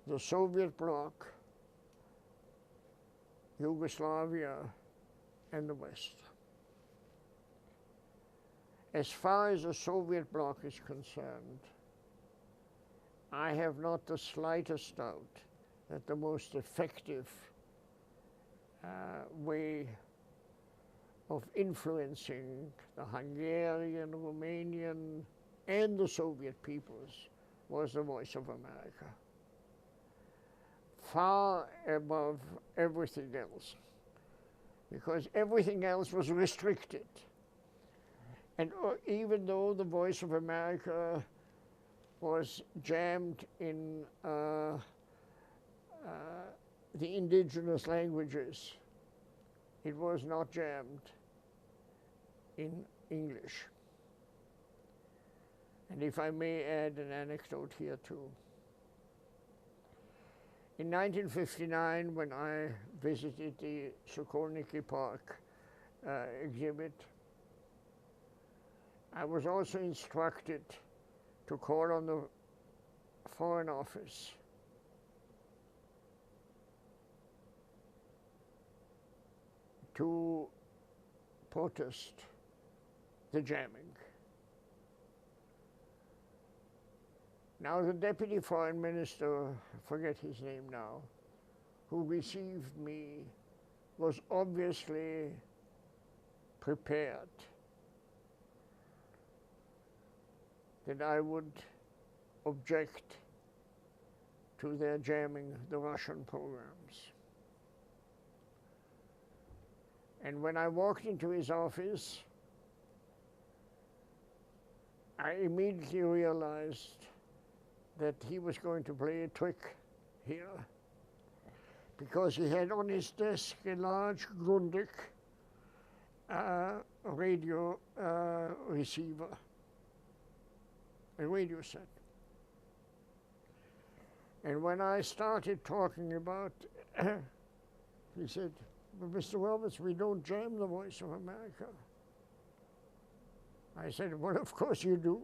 the Soviet Bloc, Yugoslavia, and the West. As far as the Soviet Bloc is concerned, I have not the slightest doubt that the most effective way of influencing the Hungarian, Romanian, and the Soviet peoples was the Voice of America, far above everything else, because everything else was restricted. And even though the Voice of America was jammed in the indigenous languages, it was not jammed in English. And if I may add an anecdote here too. In 1959, when I visited the Sokolniki Park exhibit, I was also instructed to call on the Foreign Office to protest the jamming. Now the Deputy Foreign Minister, I forget his name now, who received me was obviously prepared that I would object to their jamming the Russian programs. And when I walked into his office, I immediately realized that he was going to play a trick here, because he had on his desk a large Grundig radio receiver, a radio set. And when I started talking about, he said, "But Mr. Roberts, we don't jam the Voice of America." I said, "Well, of course you do."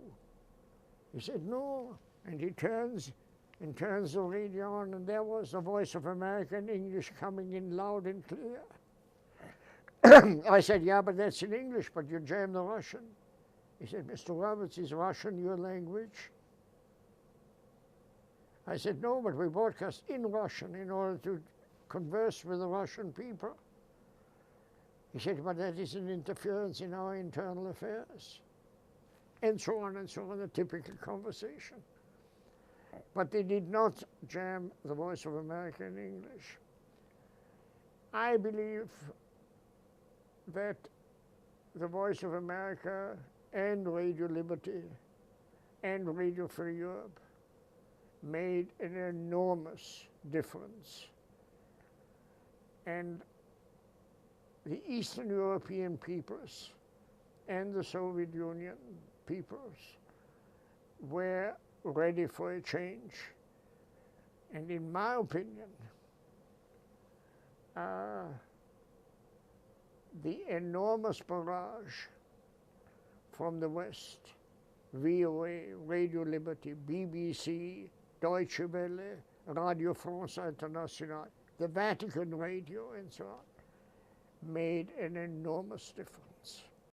He said, "No." And he turns the radio on, and there was the Voice of America in English coming in loud and clear. I said, "Yeah, but that's in English, but you jam the Russian." He said, "Mr. Roberts, is Russian your language?" I said, "No, but we broadcast in Russian in order to converse with the Russian people." He said, "But that is an interference in our internal affairs." And so on, a typical conversation. But they did not jam the Voice of America in English. I believe that the Voice of America and Radio Liberty and Radio Free Europe made an enormous difference. And the Eastern European peoples and the Soviet Union peoples were ready for a change. And in my opinion, the enormous barrage from the West, VOA, Radio Liberty, BBC, Deutsche Welle, Radio France Internationale, the Vatican Radio, and so on, made an enormous difference.